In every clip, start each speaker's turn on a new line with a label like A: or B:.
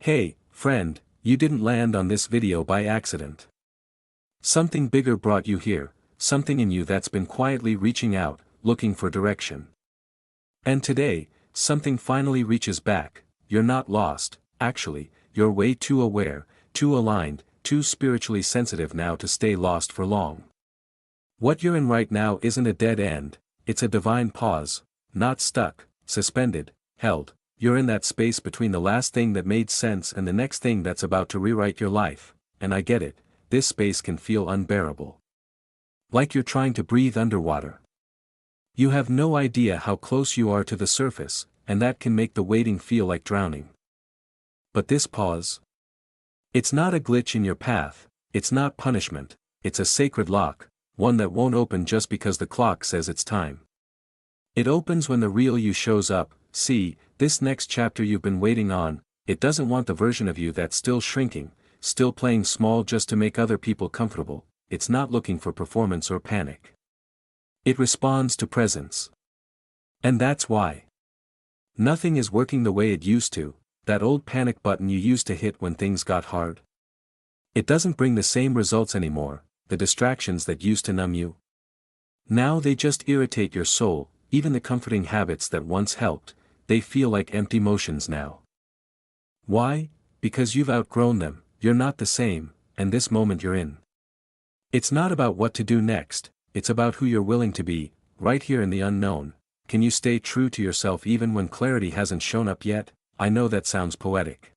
A: Hey, friend, you didn't land on this video by accident. Something bigger brought you here, something in you that's been quietly reaching out, looking for direction. And today, something finally reaches back. You're not lost, actually, you're way too aware, too aligned, too spiritually sensitive now to stay lost for long. What you're in right now isn't a dead end, it's a divine pause, not stuck, suspended, held. You're in that space between the last thing that made sense and the next thing that's about to rewrite your life, and I get it, this space can feel unbearable. Like you're trying to breathe underwater. You have no idea how close you are to the surface, and that can make the waiting feel like drowning. But this pause? It's not a glitch in your path, it's not punishment, it's a sacred lock, one that won't open just because the clock says it's time. It opens when the real you shows up. See, this next chapter you've been waiting on, it doesn't want the version of you that's still shrinking, still playing small just to make other people comfortable. It's not looking for performance or panic. It responds to presence. And that's why. Nothing is working the way it used to, that old panic button you used to hit when things got hard. It doesn't bring the same results anymore, the distractions that used to numb you. Now they just irritate your soul, even the comforting habits that once helped. They feel like empty motions now. Why? Because you've outgrown them, you're not the same, and this moment you're in. It's not about what to do next, it's about who you're willing to be, right here in the unknown. Can you stay true to yourself even when clarity hasn't shown up yet? I know that sounds poetic.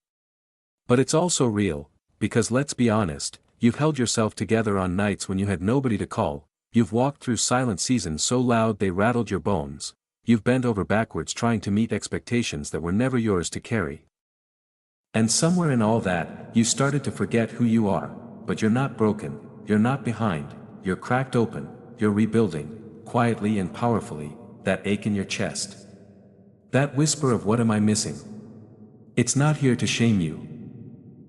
A: But it's also real, because let's be honest, you've held yourself together on nights when you had nobody to call, you've walked through silent seasons so loud they rattled your bones. You've bent over backwards trying to meet expectations that were never yours to carry. And somewhere in all that, you started to forget who you are, but you're not broken, you're not behind, you're cracked open, you're rebuilding, quietly and powerfully, that ache in your chest. That whisper of what am I missing? It's not here to shame you.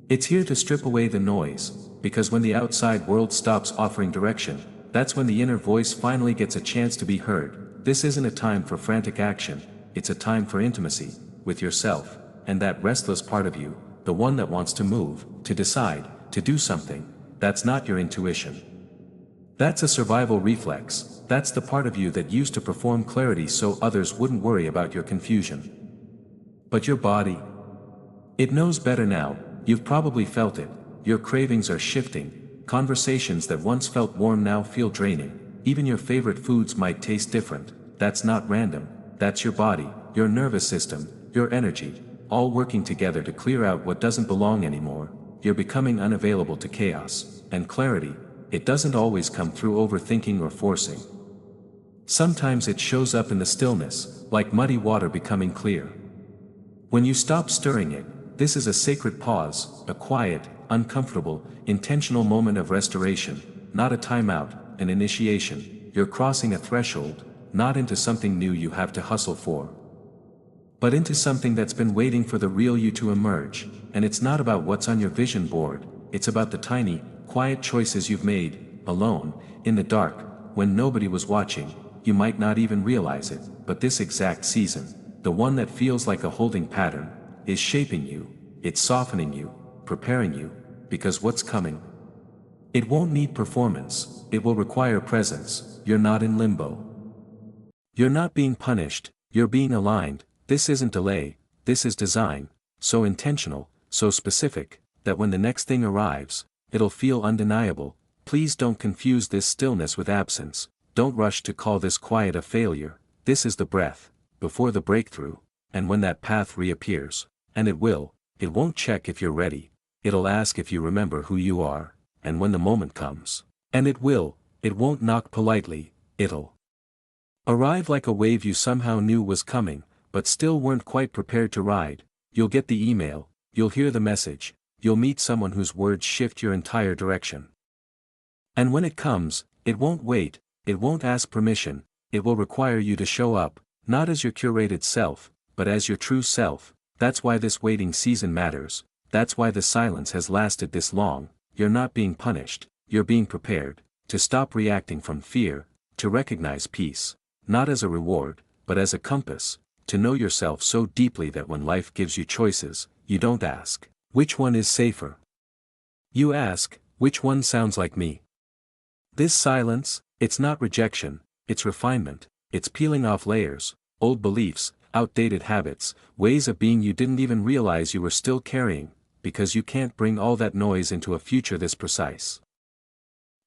A: It's here to strip away the noise, because when the outside world stops offering direction, that's when the inner voice finally gets a chance to be heard. This isn't a time for frantic action, it's a time for intimacy, with yourself, and that restless part of you, the one that wants to move, to decide, to do something. That's not your intuition. That's a survival reflex, that's the part of you that used to perform clarity so others wouldn't worry about your confusion. But your body? It knows better now, you've probably felt it, your cravings are shifting, conversations that once felt warm now feel draining. Even your favorite foods might taste different. That's not random, that's your body, your nervous system, your energy, all working together to clear out what doesn't belong anymore. You're becoming unavailable to chaos, and clarity, it doesn't always come through overthinking or forcing. Sometimes it shows up in the stillness, like muddy water becoming clear. When you stop stirring it, this is a sacred pause, a quiet, uncomfortable, intentional moment of restoration, not a timeout, an initiation. You're crossing a threshold, not into something new you have to hustle for, but into something that's been waiting for the real you to emerge. And it's not about what's on your vision board, it's about the tiny, quiet choices you've made, alone, in the dark, when nobody was watching. You might not even realize it, but this exact season, the one that feels like a holding pattern, is shaping you, it's softening you, preparing you, because what's coming? It won't need performance, it will require presence. You're not in limbo. You're not being punished, you're being aligned. This isn't delay, this is design, so intentional, so specific, that when the next thing arrives, it'll feel undeniable. Please don't confuse this stillness with absence, don't rush to call this quiet a failure. This is the breath, before the breakthrough, and when that path reappears, and it won't check if you're ready, it'll ask if you remember who you are. And when the moment comes, and it won't knock politely, it'll arrive like a wave you somehow knew was coming, but still weren't quite prepared to ride. You'll get the email, you'll hear the message, you'll meet someone whose words shift your entire direction. And when it comes, it won't wait, it won't ask permission, it will require you to show up, not as your curated self, but as your true self. That's why this waiting season matters, that's why the silence has lasted this long. You're not being punished, you're being prepared, to stop reacting from fear, to recognize peace, not as a reward, but as a compass, to know yourself so deeply that when life gives you choices, you don't ask, Which one is safer? You ask, which one sounds like me? This silence, it's not rejection, it's refinement, it's peeling off layers, old beliefs, outdated habits, ways of being you didn't even realize you were still carrying, because you can't bring all that noise into a future this precise.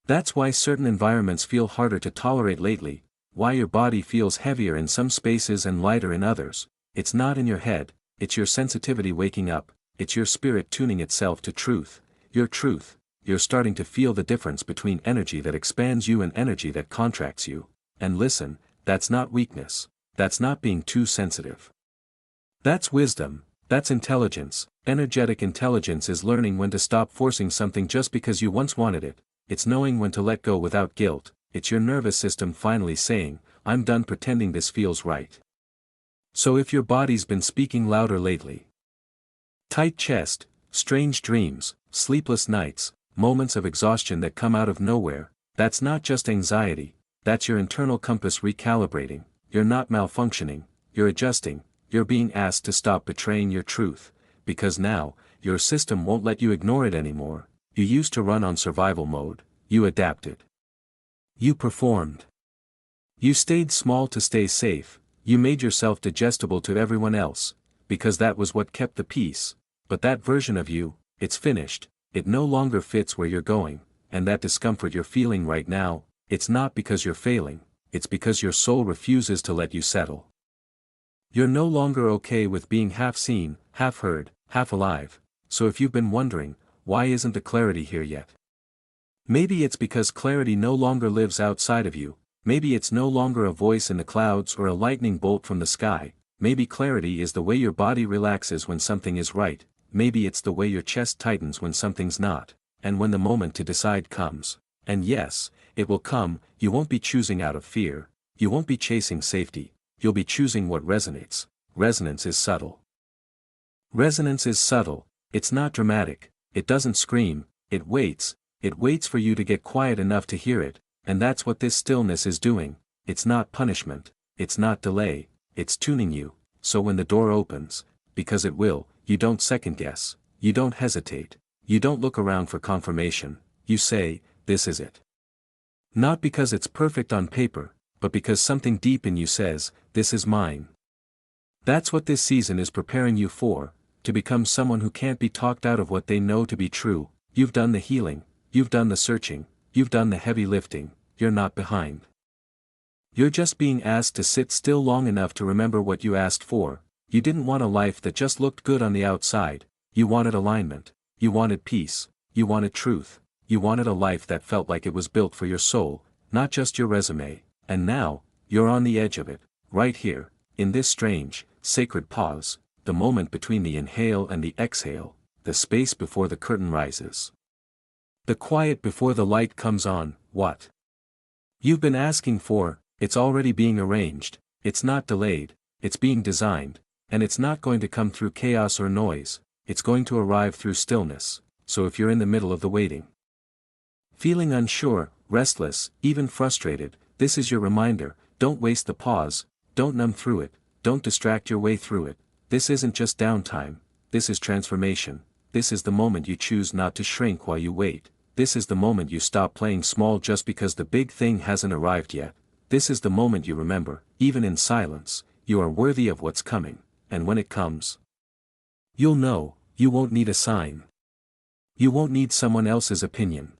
A: That's why certain environments feel harder to tolerate lately, why your body feels heavier in some spaces and lighter in others. It's not in your head, it's your sensitivity waking up, it's your spirit tuning itself to truth, your truth. You're starting to feel the difference between energy that expands you and energy that contracts you. And listen, that's not weakness, that's not being too sensitive. That's wisdom, that's intelligence. Energetic intelligence is learning when to stop forcing something just because you once wanted it, it's knowing when to let go without guilt, it's your nervous system finally saying, I'm done pretending this feels right. So if your body's been speaking louder lately, tight chest, strange dreams, sleepless nights, moments of exhaustion that come out of nowhere, that's not just anxiety, that's your internal compass recalibrating. You're not malfunctioning, you're adjusting, you're being asked to stop betraying your truth, because now, your system won't let you ignore it anymore. You used to run on survival mode, you adapted. You performed. You stayed small to stay safe, you made yourself digestible to everyone else, because that was what kept the peace, but that version of you, it's finished. It no longer fits where you're going, and that discomfort you're feeling right now, it's not because you're failing, it's because your soul refuses to let you settle. You're no longer okay with being half seen, half heard, half alive, so if you've been wondering, why isn't the clarity here yet? Maybe it's because clarity no longer lives outside of you, maybe it's no longer a voice in the clouds or a lightning bolt from the sky, maybe clarity is the way your body relaxes when something is right. Maybe it's the way your chest tightens when something's not, and when the moment to decide comes. And yes, it will come. You won't be choosing out of fear, you won't be chasing safety, you'll be choosing what resonates. Resonance is subtle. Resonance is subtle, it's not dramatic, it doesn't scream, it waits for you to get quiet enough to hear it, and that's what this stillness is doing. It's not punishment, it's not delay, it's tuning you, so when the door opens, because it will, you don't second guess, you don't hesitate, you don't look around for confirmation, you say, this is it. Not because it's perfect on paper, but because something deep in you says, this is mine. That's what this season is preparing you for, to become someone who can't be talked out of what they know to be true. You've done the healing, you've done the searching, you've done the heavy lifting, you're not behind. You're just being asked to sit still long enough to remember what you asked for. You didn't want a life that just looked good on the outside, you wanted alignment, you wanted peace, you wanted truth, you wanted a life that felt like it was built for your soul, not just your resume, and now, you're on the edge of it, right here, in this strange, sacred pause, the moment between the inhale and the exhale, the space before the curtain rises. The quiet before the light comes on. What you've been asking for, it's already being arranged, it's not delayed, it's being designed. And it's not going to come through chaos or noise, it's going to arrive through stillness. So if you're in the middle of the waiting, feeling unsure, restless, even frustrated, this is your reminder. Don't waste the pause, don't numb through it, don't distract your way through it. This isn't just downtime, this is transformation. This is the moment you choose not to shrink while you wait. This is the moment you stop playing small just because the big thing hasn't arrived yet. This is the moment you remember, even in silence, you are worthy of what's coming. And when it comes, you'll know, you won't need a sign. You won't need someone else's opinion.